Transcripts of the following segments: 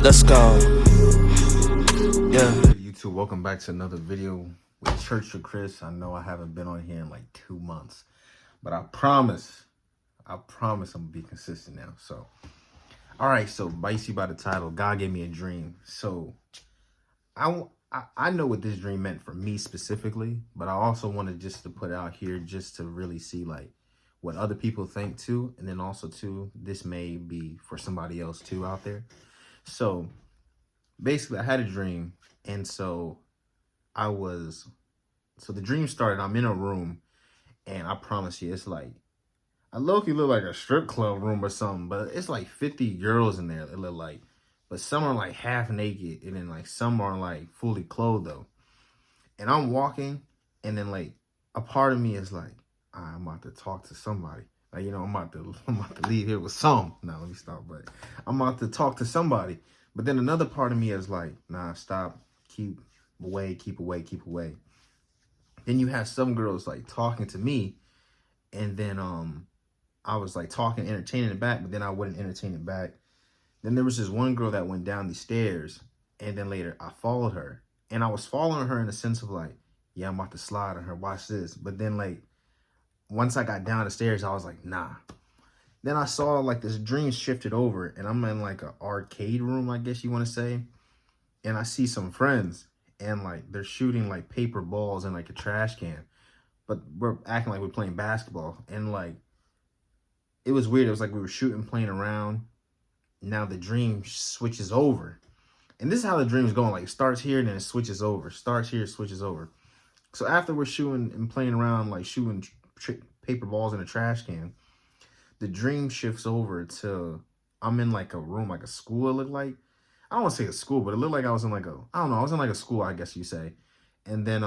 Let's go. Yeah. YouTube, welcome back to another video with Church of Chris. I know I haven't been on here in like 2 months, but I promise I'm gonna be consistent now. So, all right. So, by you see by the title, God gave me a dream. So, I know what this dream meant for me specifically, but I also wanted just to put out here just to really see like what other people think too, and then also too, this may be for somebody else too out there. So basically, I had a dream, and so the dream started. I'm in a room, and I promise you, it's like I low-key look like a strip club room or something, but it's like 50 girls in there. It look like, but some are like half naked, and then like some are like fully clothed though. And I'm walking, and then like a part of me is like, I'm about to talk to somebody. Like, you know, I'm about to leave here with some. No, let me stop. But I'm about to talk to somebody. But then another part of me is like, nah, stop, keep away, keep away, keep away. Then you have some girls like talking to me, and then I was like talking, entertaining it back, but then I wouldn't entertain it back. Then there was this one girl that went down the stairs, and then later I followed her, and I was following her in the sense of like, yeah, I'm about to slide on her. Watch this. But then like once I got down the stairs, I was like, nah. Then I saw like this dream shifted over, and I'm in like an arcade room, I guess you want to say, and I see some friends, and like they're shooting like paper balls in like a trash can, but we're acting like we're playing basketball, and like it was weird. It was like we were shooting, playing around. Now the dream switches over, and this is how the dream is going. Like it starts here and then it switches over. Starts here, switches over. So after we're shooting and playing around, like shooting paper balls in a trash can, the dream shifts over to I'm in like a room, like a school. It looked like, I don't want to say a school, but it looked like I was in like a, I don't know, I was in like a school, I guess you say. And then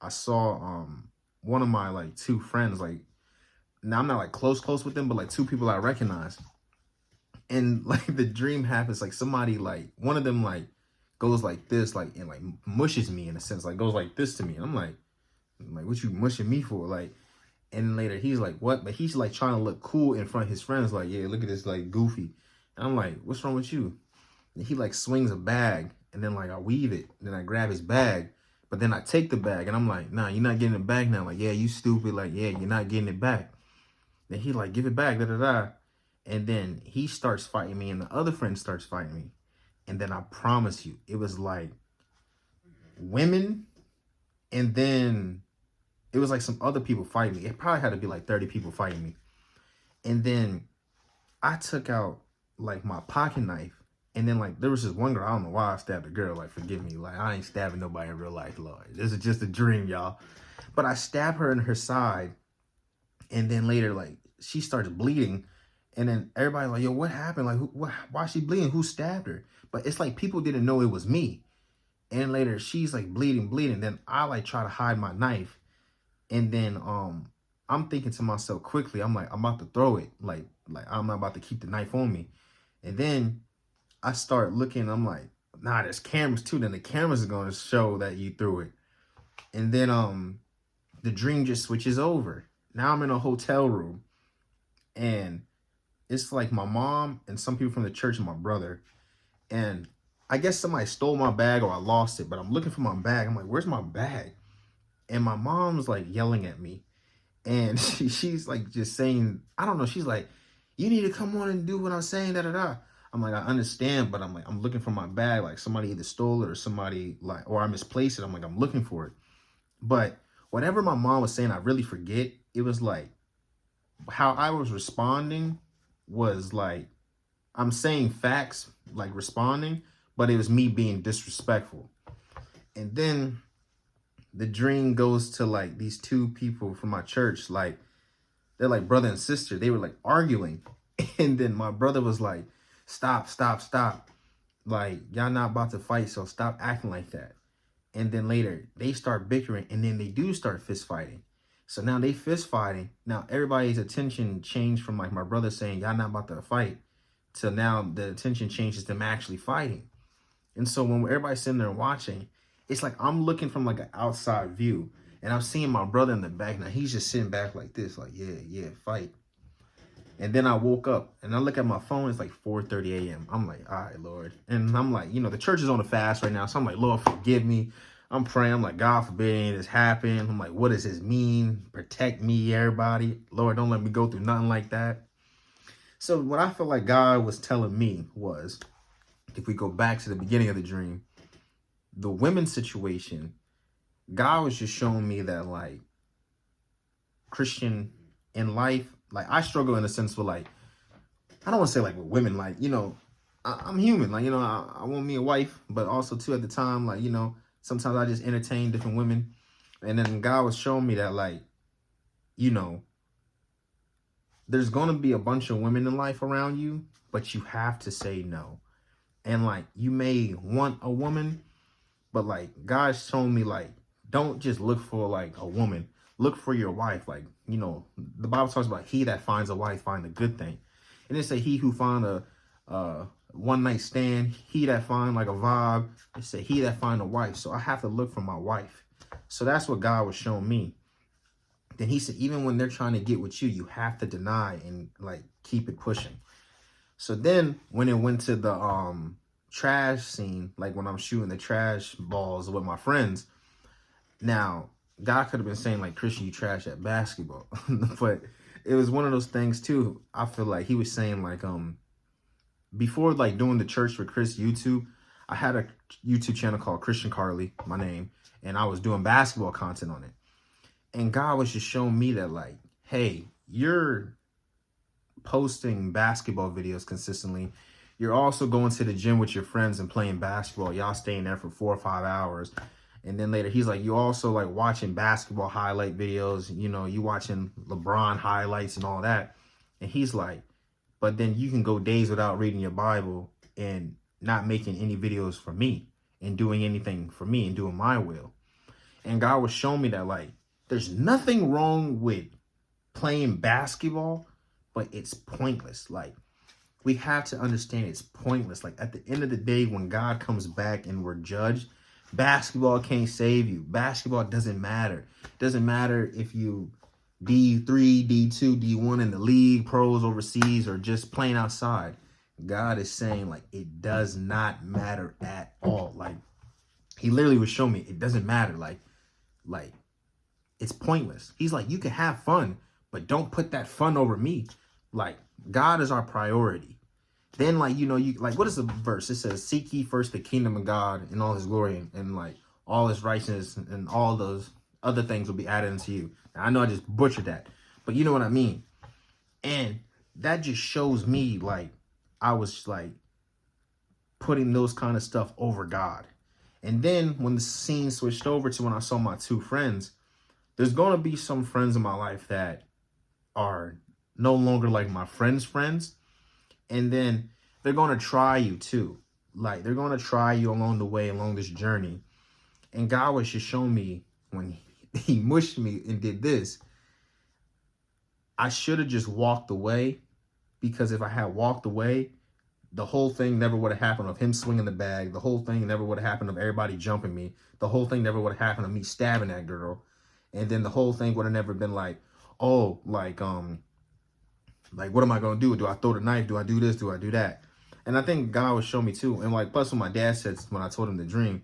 I saw one of my like two friends, like now I'm not like close with them, but like two people I recognize. And like the dream happens, like somebody like one of them like goes like this, like and like mushes me in a sense, like goes like this to me. And I'm like, what you mushing me for? Like, and then later he's like, what? But he's like trying to look cool in front of his friends, like, yeah, look at this like goofy. And I'm like, what's wrong with you? And he like swings a bag, and then like I weave it, and then I grab his bag, but then I take the bag, and I'm like, nah, you're not getting it back now. Like, yeah, you stupid. Like, yeah, you're not getting it back. Then he like, give it back, da da da. And then he starts fighting me, and the other friend starts fighting me. And then I promise you, it was like women, and then it was like some other people fighting me. It probably had to be like 30 people fighting me. And then I took out like my pocket knife. And then like there was this one girl, I don't know why I stabbed a girl, like forgive me. Like I ain't stabbing nobody in real life, Lord. This is just a dream, y'all. But I stabbed her in her side. And then later, like she starts bleeding. And then everybody like, yo, what happened? Like, why is she bleeding? Who stabbed her? But it's like people didn't know it was me. And later she's like bleeding. Then I like try to hide my knife. And then I'm thinking to myself quickly, I'm like, I'm about to throw it. Like I'm not about to keep the knife on me. And then I start looking, I'm like, nah, there's cameras too. Then the cameras are gonna show that you threw it. And then the dream just switches over. Now I'm in a hotel room, and it's like my mom and some people from the church and my brother. And I guess somebody stole my bag or I lost it, but I'm looking for my bag. I'm like, where's my bag? And my mom's like yelling at me. And she's like just saying, I don't know, she's like, you need to come on and do what I'm saying, da da da. I'm like, I understand, but I'm like, I'm looking for my bag. Like somebody either stole it or somebody like, or I misplaced it. I'm like, I'm looking for it. But whatever my mom was saying, I really forget. It was like how I was responding was like, I'm saying facts, like responding, but it was me being disrespectful. And then the dream goes to like these two people from my church, like they're like brother and sister. They were like arguing. And then my brother was like, stop. Like, y'all not about to fight, so stop acting like that. And then later they start bickering, and then they do start fist fighting. So now they fist fighting. Now everybody's attention changed from like my brother saying, y'all not about to fight, to now the attention changes to them actually fighting. And so when everybody's sitting there watching, it's like I'm looking from like an outside view, and I'm seeing my brother in the back. Now he's just sitting back like this, like, yeah, fight. And then I woke up and I look at my phone, it's like 4:30 a.m. I'm like, all right, Lord. And I'm like, the church is on a fast right now. So I'm like, Lord, forgive me. I'm praying. I'm like, God forbid any of this happen. I'm like, what does this mean? Protect me, everybody. Lord, don't let me go through nothing like that. So what I feel like God was telling me was, if we go back to the beginning of the dream, the women's situation, God was just showing me that, like, Christian in life, like, I struggle in a sense with, like, I don't want to say like with women, like, I'm human, like, I want me a wife, but also too at the time, like, sometimes I just entertain different women. And then God was showing me that, like, there's going to be a bunch of women in life around you, but you have to say no. And like, you may want a woman, but like, God's showing me, like, don't just look for like a woman, look for your wife. Like, the Bible talks about he that finds a wife find a good thing. And it say he who find a one night stand, he that find like a vibe, it say he that find a wife. So I have to look for my wife. So that's what God was showing me. Then he said, even when they're trying to get with you, you have to deny and like keep it pushing. So then when it went to the trash scene, like when I'm shooting the trash balls with my friends, now God could have been saying like, Christian, you trash at basketball. But it was one of those things too. I feel like he was saying like, before like doing the Church for Chris YouTube, I had a YouTube channel called Christian Carly, my name, and I was doing basketball content on it. And God was just showing me that, like, hey, you're posting basketball videos consistently. You're also going to the gym with your friends and playing basketball. Y'all staying there for 4 or 5 hours. And then later, he's like, you also like watching basketball highlight videos. You watching LeBron highlights and all that. And he's like, but then you can go days without reading your Bible and not making any videos for me and doing anything for me and doing my will. And God was showing me that, like, there's nothing wrong with playing basketball, but it's pointless. Like, we have to understand it's pointless. Like, at the end of the day, when God comes back and we're judged, basketball can't save you. Basketball doesn't matter. It doesn't matter if you D3, D2, D1 in the league, pros overseas, or just playing outside. God is saying, like, it does not matter at all. Like, he literally was showing me it doesn't matter. Like, it's pointless. He's like, you can have fun, but don't put that fun over me. Like, God is our priority. Then, like, you like, what is the verse? It says, seek ye first the kingdom of God and all his glory and like all his righteousness and all those other things will be added unto you. Now, I know I just butchered that, but you know what I mean? And that just shows me, like, I was like putting those kind of stuff over God. And then when the scene switched over to when I saw my two friends, there's going to be some friends in my life that are no longer like my friends' friends. And then they're going to try you too. Like, they're going to try you along the way, along this journey. And God was just showing me when he mushed me and did this, I should have just walked away, because if I had walked away, the whole thing never would have happened of him swinging the bag. The whole thing never would have happened of everybody jumping me. The whole thing never would have happened of me stabbing that girl. And then the whole thing would have never been like, oh, like, what am I going to do? Do I throw the knife? Do I do this? Do I do that? And I think God was showing me too. And like, plus what my dad said when I told him the dream,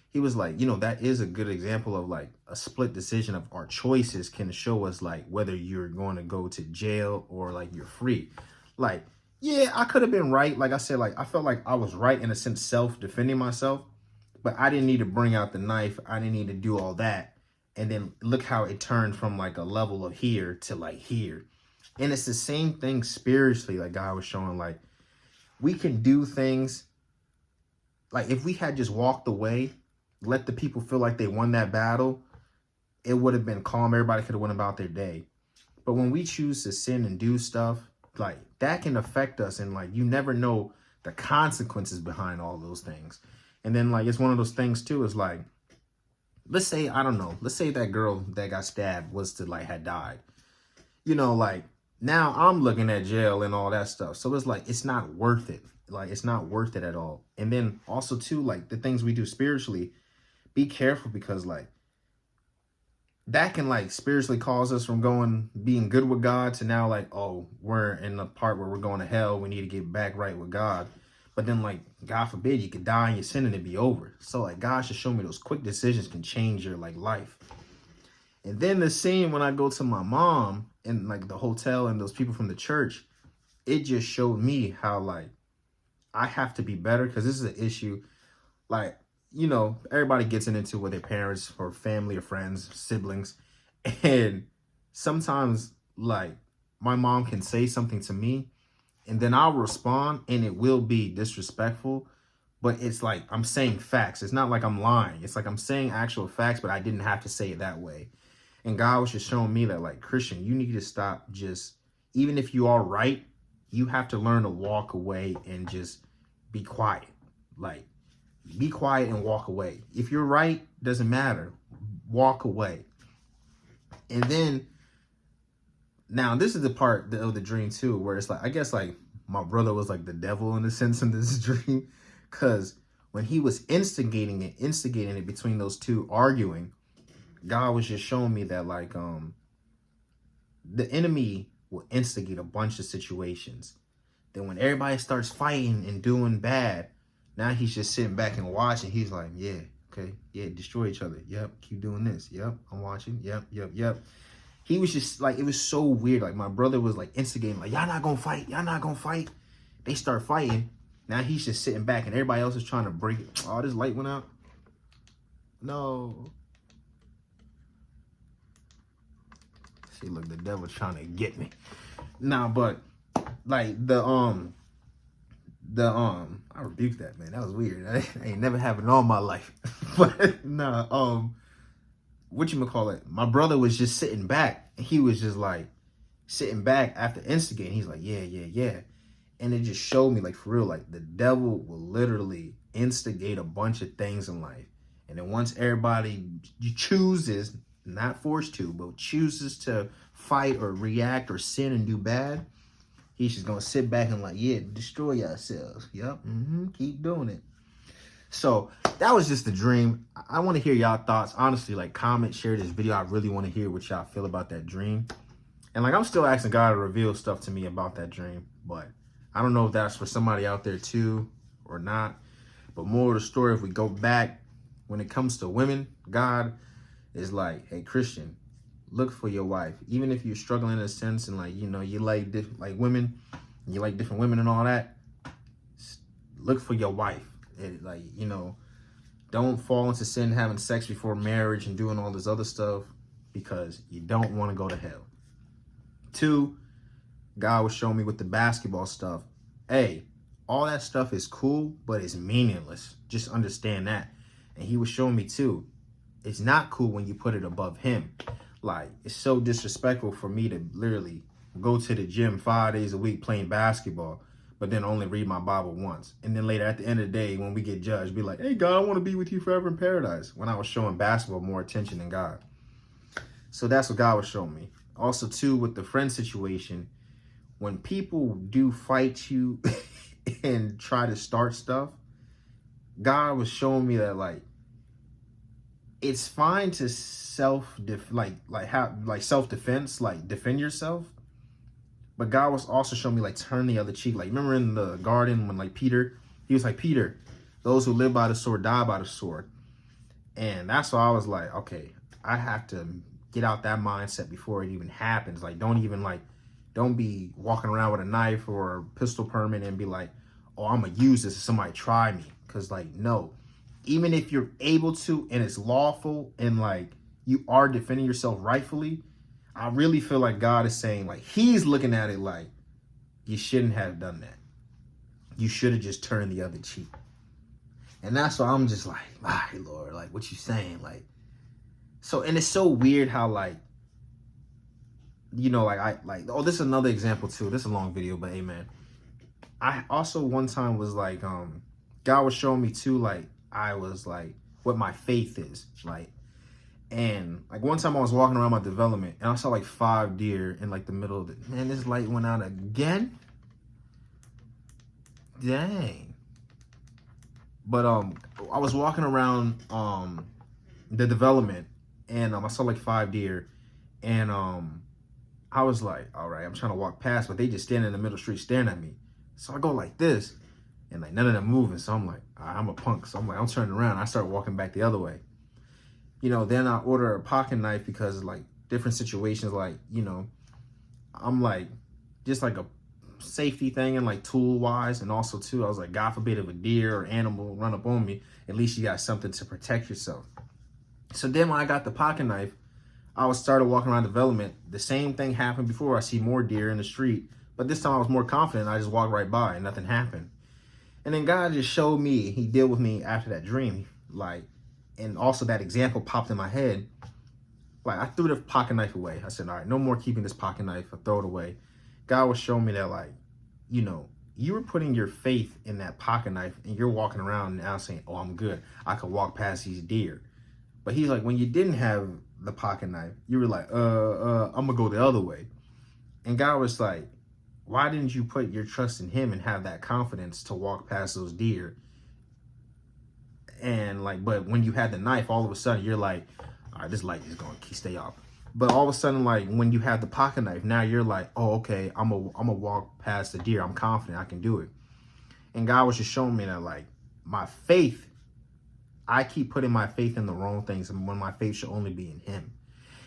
he was like, that is a good example of like a split decision of our choices can show us like whether you're going to go to jail or like you're free. Like, yeah, I could have been right. Like I said, like, I felt like I was right in a sense, self-defending myself, but I didn't need to bring out the knife. I didn't need to do all that. And then look how it turned from like a level of here to like here. And it's the same thing spiritually. Like God was showing, like, we can do things. Like, if we had just walked away, let the people feel like they won that battle, it would have been calm. Everybody could have went about their day. But when we choose to sin and do stuff, like, that can affect us. And like, you never know the consequences behind all those things. And then like, it's one of those things too, is like, let's say, I don't know, let's say that girl that got stabbed was to like had died, like, now I'm looking at jail and all that stuff. So it's like, it's not worth it. Like, it's not worth it at all. And then also too, like, the things we do spiritually, be careful, because like, that can like spiritually cause us from being good with God to now like, oh, we're in the part where we're going to hell. We need to get back right with God. But then like, God forbid, you could die in your sin and it be over. So like, God should show me those quick decisions can change your like life. And then the scene when I go to my mom in like the hotel and those people from the church, it just showed me how like I have to be better, because this is an issue. Like, you know, everybody gets into with their parents or family or friends, siblings. And sometimes like my mom can say something to me and then I'll respond and it will be disrespectful. But it's like I'm saying facts. It's not like I'm lying. It's like I'm saying actual facts, but I didn't have to say it that way. And God was just showing me that, like, Christian, you need to stop just, even if you are right, you have to learn to walk away and just be quiet. Like, be quiet and walk away. If you're right, doesn't matter. Walk away. And then, now this is the part of the dream too, where it's like, I guess like my brother was like the devil in a sense in this dream. Because when he was instigating it between those two arguing, God was just showing me that like the enemy will instigate a bunch of situations. Then when everybody starts fighting and doing bad, now he's just sitting back and watching. He's like, yeah, okay, yeah, destroy each other. Yep, keep doing this. Yep, I'm watching. Yep. He was just like, it was so weird. Like my brother was like instigating, like, y'all not gonna fight. Y'all not gonna fight. They start fighting. Now he's just sitting back and everybody else is trying to break it. Oh, this light went out. No. See, look, the devil trying to get me. Nah, but like I rebuked that, man. That was weird. I ain't never happened all my life. But nah, whatchamacallit, my brother was just sitting back. He was just like sitting back after instigating. He's like, yeah. And it just showed me, like, for real, like the devil will literally instigate a bunch of things in life. And then once everybody chooses, not forced to, but chooses to fight or react or sin and do bad, he's just gonna sit back and like, yeah, destroy yourselves. Yep, keep doing it. So that was just the dream. I want to hear y'all thoughts. Honestly, like, comment, share this video. I really want to hear what y'all feel about that dream. And like, I'm still asking God to reveal stuff to me about that dream, but I don't know if that's for somebody out there too or not. But more of the story, if we go back, when it comes to women, God is like, hey, Christian, look for your wife. Even if you're struggling in a sense and like, you know, you like women, you like different women and all that, look for your wife. Like, you know, don't fall into sin, having sex before marriage and doing all this other stuff, because you don't want to go to hell. 2, God was showing me with the basketball stuff. Hey, all that stuff is cool, but it's meaningless. Just understand that. And he was showing me too, it's not cool when you put it above him. Like, it's so disrespectful for me to literally go to the gym 5 days a week playing basketball, but then only read my Bible once. And then later at the end of the day, when we get judged, be like, hey, God, I want to be with you forever in paradise. When I was showing basketball more attention than God. So that's what God was showing me. Also, too, with the friend situation, when people do fight you and try to start stuff, God was showing me that, like, it's fine to self-defense, like defend yourself. But God was also showing me, like, turn the other cheek. Like, remember in the garden when, like, Peter, he was like, Peter, those who live by the sword die by the sword. And that's why I was like, okay, I have to get out that mindset before it even happens. Like, don't be walking around with a knife or a pistol permit and be like, oh, I'm going to use this if somebody try me. Because, like, no. Even if you're able to and it's lawful and, like, you are defending yourself rightfully, I really feel like God is saying, like, he's looking at it like, you shouldn't have done that. You should have just turned the other cheek. And that's why I'm just like, all right, Lord, like, what you saying? Like, so, and it's so weird how, like, you know, oh, this is another example too. This is a long video, but hey, man, I also one time was like, God was showing me too, like, I was like, what my faith is, like, and like one time I was walking around my development and I saw like 5 deer in like the middle of it. Man, this light went out again. Dang. But I was walking around the development and I saw like 5 deer, and I was like, all right, I'm trying to walk past, but they just standing in the middle of the street staring at me. So I go like this, and like none of them moving. So I'm like, all right, I'm a punk. So I'm like, I'm turning around. I start walking back the other way. You know, then I order a pocket knife because like different situations, like, you know, I'm like, just like a safety thing and like tool wise. And also too, I was like, God forbid if a deer or animal run up on me, at least you got something to protect yourself. So then when I got the pocket knife, I was started walking around development. The same thing happened before. I see more deer in the street, but this time I was more confident. I just walked right by and nothing happened. And then God just showed me, he dealt with me after that dream. Like, and also that example popped in my head. Like, I threw the pocket knife away. I said, all right, no more keeping this pocket knife. I throw it away. God was showing me that, like, you know, you were putting your faith in that pocket knife and you're walking around now saying, oh, I'm good. I can walk past these deer. But he's like, when you didn't have the pocket knife, you were like, I'm gonna go the other way. And God was like, why didn't you put your trust in him and have that confidence to walk past those deer? And like, but when you had the knife, all of a sudden you're like, all right, this light is gonna stay off. But all of a sudden, like when you have the pocket knife, now you're like, oh, okay, I'm gonna walk past the deer. I'm confident I can do it. And God was just showing me that, like, my faith, I keep putting my faith in the wrong things, and when my faith should only be in him.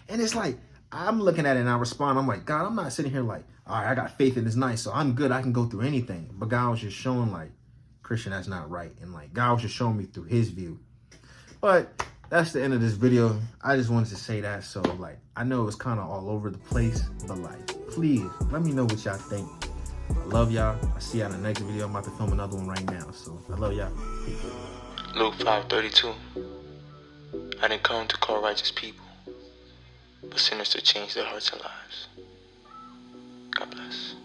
And it's like, I'm looking at it and I respond, I'm like, God, I'm not sitting here like, all right, I got faith in this knife, so I'm good, I can go through anything. But God was just showing, like, Christian, that's not right. And like, God was just showing me through his view. But that's the end of this video. I just wanted to say that. So like, I know it was kind of all over the place, but like, please let me know what y'all think. I love y'all. I'll see y'all in the next video. I'm about to film another one right now. So I love y'all. Peace. Luke 5:32. I didn't come to call righteous people, but sinners to change their hearts and lives. God bless.